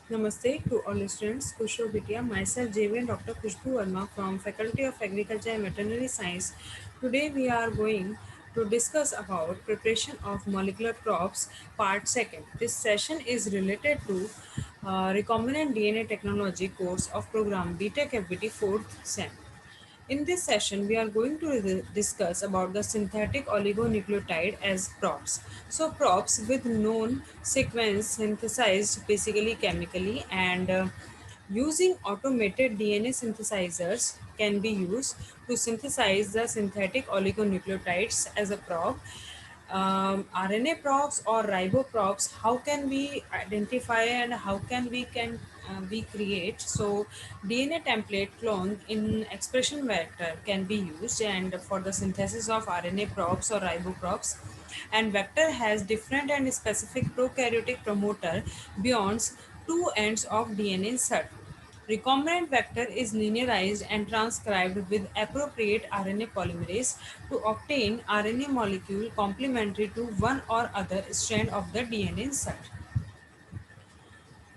Namaste to all students. Kushro Bhitia, myself JV and Dr. Khushbu Verma from Faculty of Agriculture and Veterinary Science. Today we are going to discuss about preparation of molecular crops part 2nd. This session is related to recombinant DNA technology course of program BTech FBT 4th SEM. In this session, we are going to discuss about the synthetic oligonucleotide as props. So props with known sequence synthesized basically chemically and using automated DNA synthesizers can be used to synthesize the synthetic oligonucleotides as a prop. RNA props or ribo props, how can we identify and how can we create? So DNA template clone in expression vector can be used and for the synthesis of RNA props or ribo props, and vector has different and specific prokaryotic promoter beyond two ends of DNA insert. Recombinant vector is linearized and transcribed with appropriate RNA polymerase to obtain RNA molecule complementary to one or other strand of the DNA insert.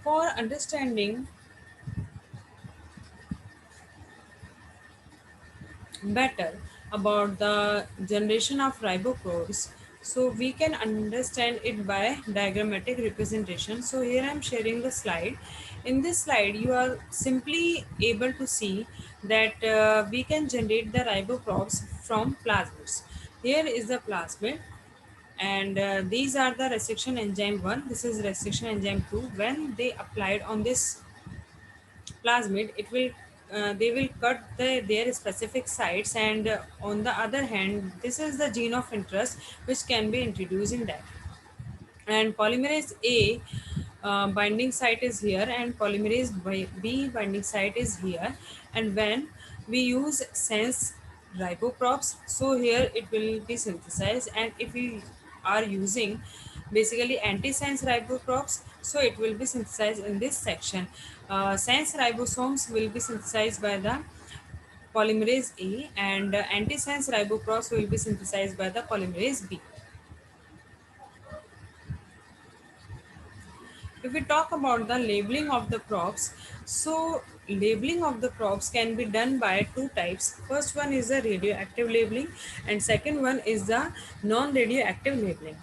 For understanding better about the generation of riboprobes, so we can understand it by diagrammatic representation. So here I am sharing the slide. In this slide you are simply able to see that we can generate the riboprobes from plasmids. Here is the plasmid, and these are the restriction enzyme 1, this is restriction enzyme 2. When they applied on this plasmid, it will they will cut their specific sites, and on the other hand this is the gene of interest which can be introduced in that. And polymerase A binding site is here and polymerase B binding site is here. And when we use sense riboprops, so here it will be synthesized, and if we are using basically antisense riboprops, so it will be synthesized in this section. Sense ribosomes will be synthesized by the polymerase A, and antisense riboprops will be synthesized by the polymerase B. If we talk about the labeling of the crops, so labeling of the crops can be done by two types. First one is the radioactive labeling and second one is the non-radioactive labeling.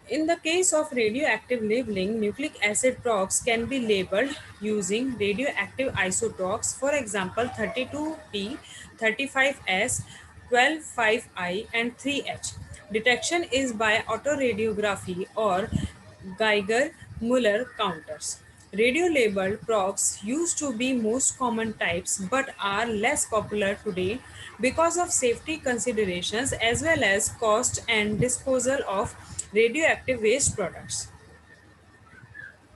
In the case of radioactive labeling, nucleic acid props can be labeled using radioactive isotopes, for example 32P, 35S, 12,5I and 3H. Detection is by autoradiography or Geiger-Müller counters. Radio-labeled props used to be most common types but are less popular today because of safety considerations as well as cost and disposal of radioactive waste products.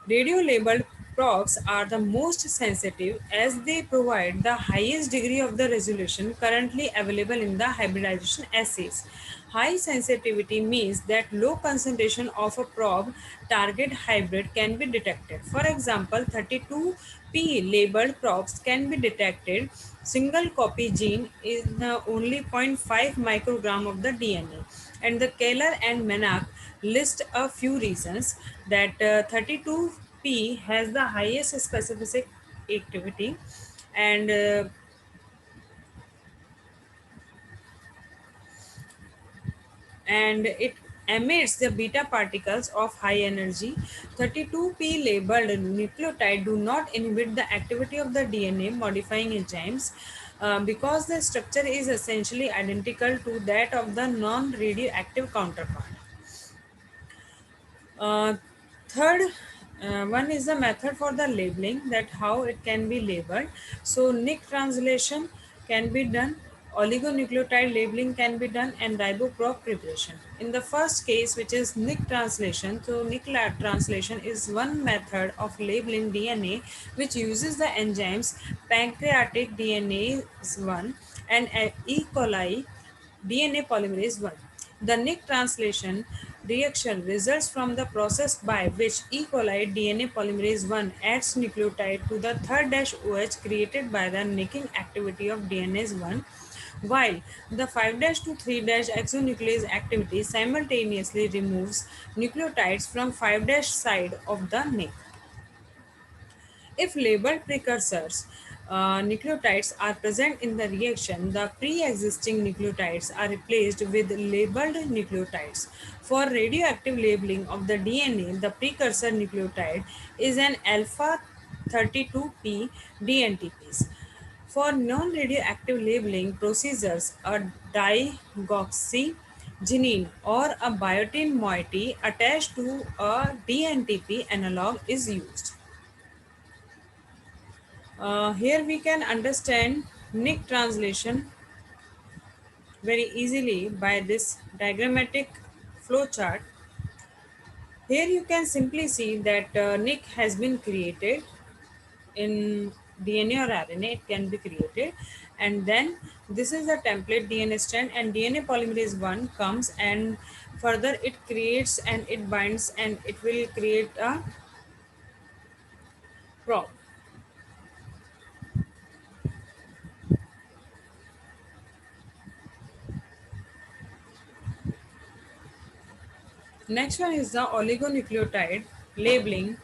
Radio-labeled props are the most sensitive as they provide the highest degree of the resolution currently available in the hybridization assays. High sensitivity means that low concentration of a probe target hybrid can be detected. For example, 32P labeled probes can be detected single copy gene in only zero point 0.5 microgram of the DNA. And the Keller and Menak list a few reasons that 32P has the highest specific activity, and it emits the beta particles of high energy. 32P labeled nucleotide do not inhibit the activity of the DNA modifying enzymes because the structure is essentially identical to that of the non-radioactive counterpart. Uh, Third one is the method for the labeling, that how it can be labeled. So Nick translation can be done, oligonucleotide labeling can be done, and riboprop preparation. In the first case, which is Nick translation, so Nick translation is one method of labeling DNA which uses the enzymes pancreatic DNase 1 and E. coli DNA polymerase 1. The Nick translation reaction results from the process by which E. coli DNA polymerase 1 adds nucleotide to the third dash OH created by the nicking activity of DNase 1, while the 5' to 3' exonuclease activity simultaneously removes nucleotides from 5' side of the nick. If labeled precursors nucleotides are present in the reaction, the pre-existing nucleotides are replaced with labeled nucleotides. For radioactive labeling of the DNA, the precursor nucleotide is an alpha 32p DNTPs. For non-radioactive labeling procedures, a digoxygenine or a biotin moiety attached to a DNTP analog is used. Here we can understand Nick translation very easily by this diagrammatic flowchart. Here you can simply see that Nick has been created in DNA or RNA. It can be created, and then this is the template DNA strand, and DNA polymerase 1 comes and further it creates and it binds and it will create a prop. Next one is the oligonucleotide labeling.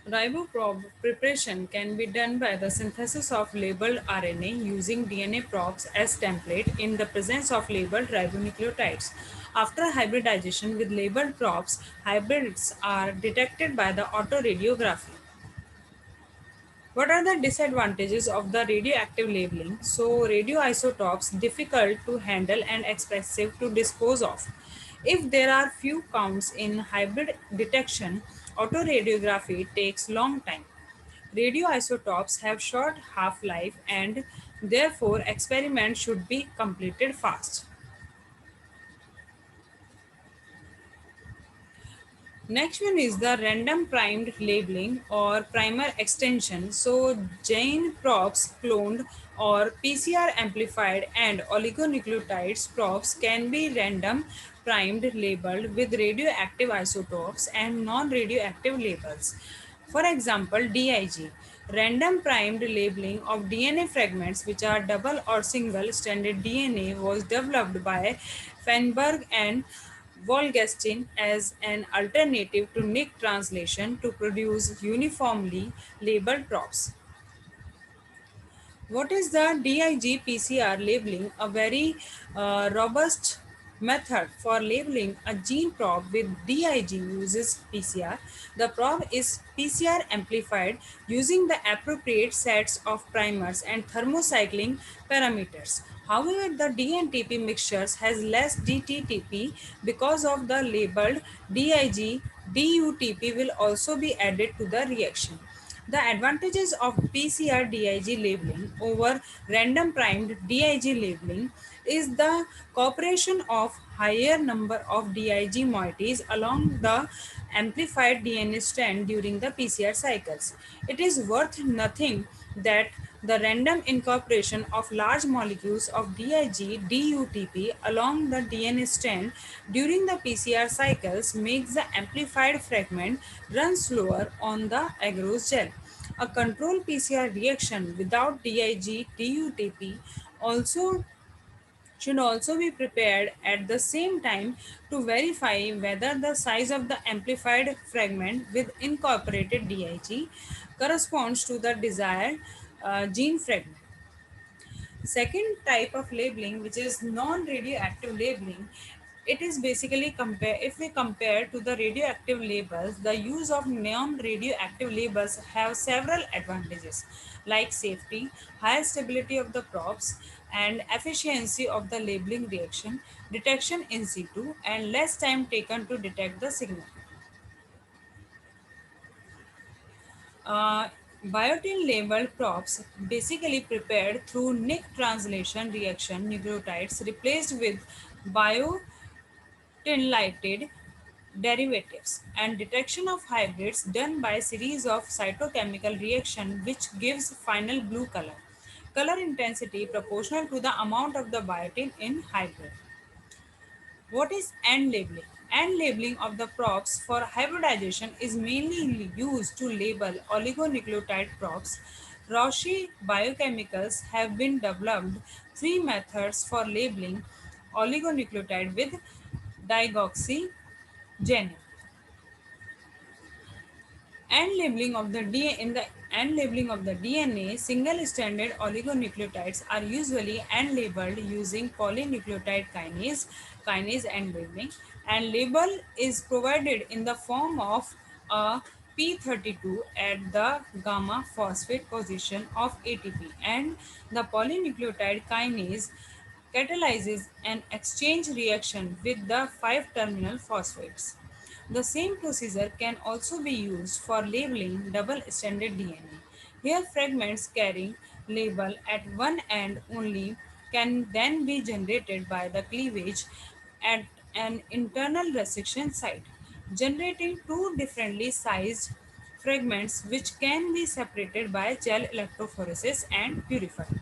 Riboprobe preparation can be done by the synthesis of labeled RNA using DNA probes as template in the presence of labeled ribonucleotides. After hybridization with labeled probes, hybrids are detected by the autoradiography. What are the disadvantages of the radioactive labeling? So, radioisotopes difficult to handle and expensive to dispose of. If there are few counts in hybrid detection, autoradiography takes long time. Radioisotopes have short half-life and therefore experiments should be completed fast. Next one is the random primed labeling or primer extension. So Jane probes cloned or PCR amplified and oligonucleotides probes can be random primed labeled with radioactive isotopes and non-radioactive labels. For example, DIG, random primed labeling of DNA fragments which are double or single stranded DNA was developed by Feinberg and Volgestin as an alternative to Nick translation to produce uniformly labeled props. What is the DIG-PCR labeling? A very robust method for labeling a gene probe with DIG uses PCR. The probe is PCR amplified using the appropriate sets of primers and thermocycling parameters. However, the DNTP mixtures has less DTTP because of the labeled DIG. DUTP will also be added to the reaction. The advantages of PCR DIG labeling over random primed DIG labeling is the cooperation of higher number of DIG moieties along the amplified DNA strand during the PCR cycles. It is worth nothing that the random incorporation of large molecules of DIG DUTP along the DNA strand during the PCR cycles makes the amplified fragment run slower on the agarose gel. A controlled PCR reaction without DIG DUTP also should also be prepared at the same time to verify whether the size of the amplified fragment with incorporated DIG corresponds to the desired gene fragment. Second type of labeling, which is non-radioactive labeling, it is basically compare if we compare to the radioactive labels, the use of non-radioactive labels have several advantages like safety, higher stability of the probes, and efficiency of the labeling reaction, detection in situ, and less time taken to detect the signal. Uh, Biotin labeled props basically prepared through Nick translation reaction nucleotides replaced with biotin-lighted derivatives and detection of hybrids done by series of cytochemical reaction which gives final blue color. Color intensity proportional to the amount of the biotin in hybrid. What is end labeling? End labeling of the props for hybridization is mainly used to label oligonucleotide props. Roche Biochemicals have been developed three methods for labeling oligonucleotide with digoxygenine. and labeling of the DNA in the and labeling of the DNA, single-stranded oligonucleotides are usually and labeled using polynucleotide kinase and labeling. And label is provided in the form of a P32 at the gamma phosphate position of ATP, and the polynucleotide kinase catalyzes an exchange reaction with the 5 terminal phosphates. The same procedure can also be used for labeling double-stranded DNA. Here, fragments carrying label at one end only can then be generated by the cleavage at an internal restriction site, generating two differently sized fragments which can be separated by gel electrophoresis and purified.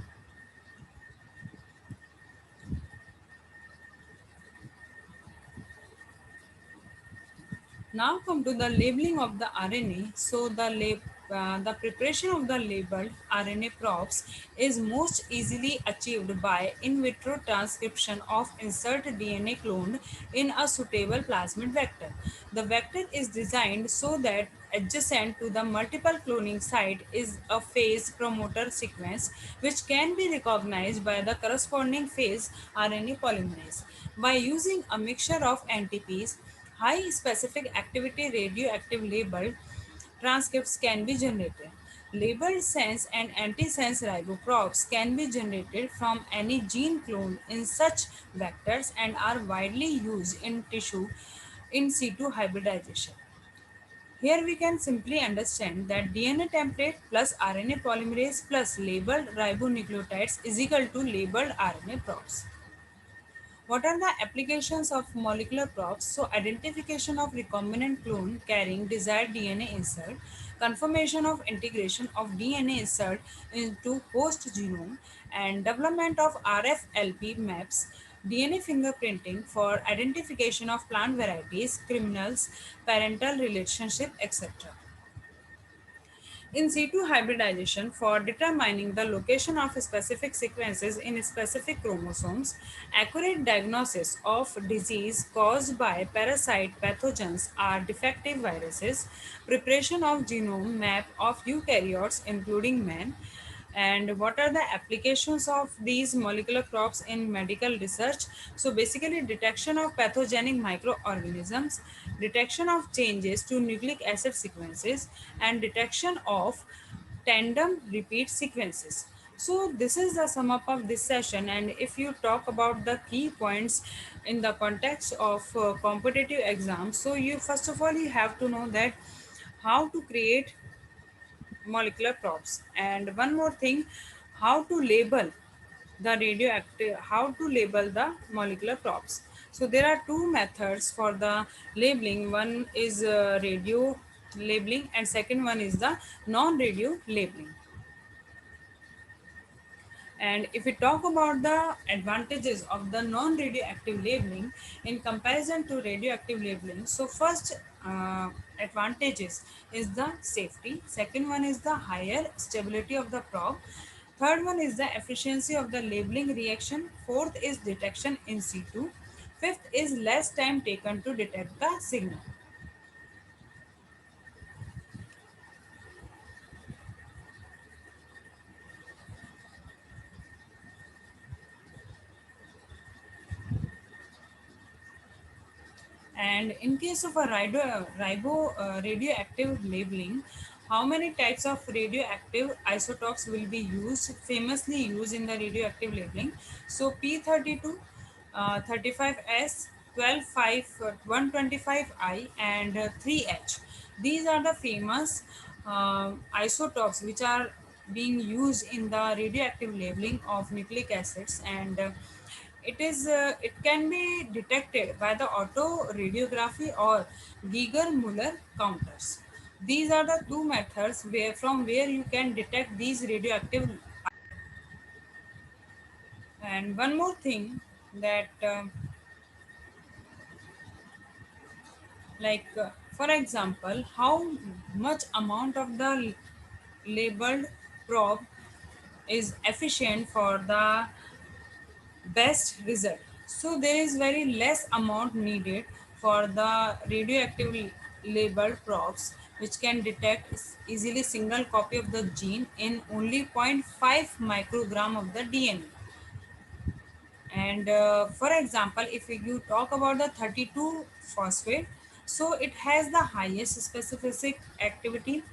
Now come to the labeling of the RNA. So the preparation of the labeled RNA props is most easily achieved by in vitro transcription of insert DNA cloned in a suitable plasmid vector. The vector is designed so that adjacent to the multiple cloning site is a phase promoter sequence which can be recognized by the corresponding phase RNA polymerase. By using a mixture of NTPs, high specific activity radioactive labeled transcripts can be generated. Labeled sense and antisense riboprobes can be generated from any gene clone in such vectors and are widely used in tissue in situ hybridization. Here we can simply understand that DNA template plus RNA polymerase plus labeled ribonucleotides is equal to labeled RNA probes. What are the applications of molecular probes? So, identification of recombinant clone carrying desired DNA insert, confirmation of integration of DNA insert into host genome, and development of RFLP maps, DNA fingerprinting for identification of plant varieties, criminals, parental relationship, etc. In situ hybridization for determining the location of specific sequences in specific chromosomes, accurate diagnosis of disease caused by parasite pathogens or defective viruses, preparation of genome map of eukaryotes including man, and what are the applications of these molecular probes in medical research? So basically detection of pathogenic microorganisms, detection of changes to nucleic acid sequences, and detection of tandem repeat sequences. So this is the sum up of this session, and if you talk about the key points in the context of competitive exams, so you first of all you have to know that how to create molecular probes, and one more thing, how to label the radioactive, how to label the molecular probes. So there are two methods for the labeling. One is radio labeling and second one is the non radio labeling. And if we talk about the advantages of the non-radioactive labeling in comparison to radioactive labeling, so first advantages is the safety. Second one is the higher stability of the probe. Third one is the efficiency of the labeling reaction. Fourth is detection in situ. Fifth is less time taken to detect the signal. And in case of a radioactive labeling, how many types of radioactive isotopes will be used, famously used in the radioactive labeling? So P32, 35S, 12,5, 125I, and 3H. These are the famous isotopes which are being used in the radioactive labeling of nucleic acids, and it can be detected by the autoradiography or Geiger-Müller counters. These are the two methods where you can detect these radioactive. And one more thing that for example, how much amount of the labeled probe is efficient for the best result. So there is very less amount needed for the radioactive labeled probes which can detect easily single copy of the gene in only zero point 0.5 microgram of the DNA. And for example, if you talk about the 32 phosphate, so it has the highest specific activity.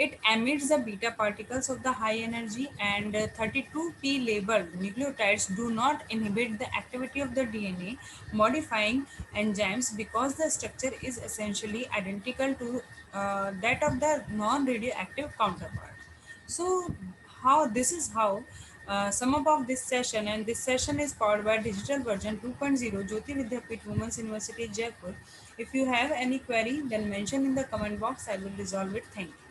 It emits the beta particles of the high energy, and 32p labeled nucleotides do not inhibit the activity of the DNA modifying enzymes because the structure is essentially identical to that of the non-radioactive counterpart. So how this is how sum up of this session, and this session is powered by digital version 2.0 Jyoti Vidyapeeth Women's University Jaipur. If you have any query, then mention in the comment box. I will resolve it. Thank you.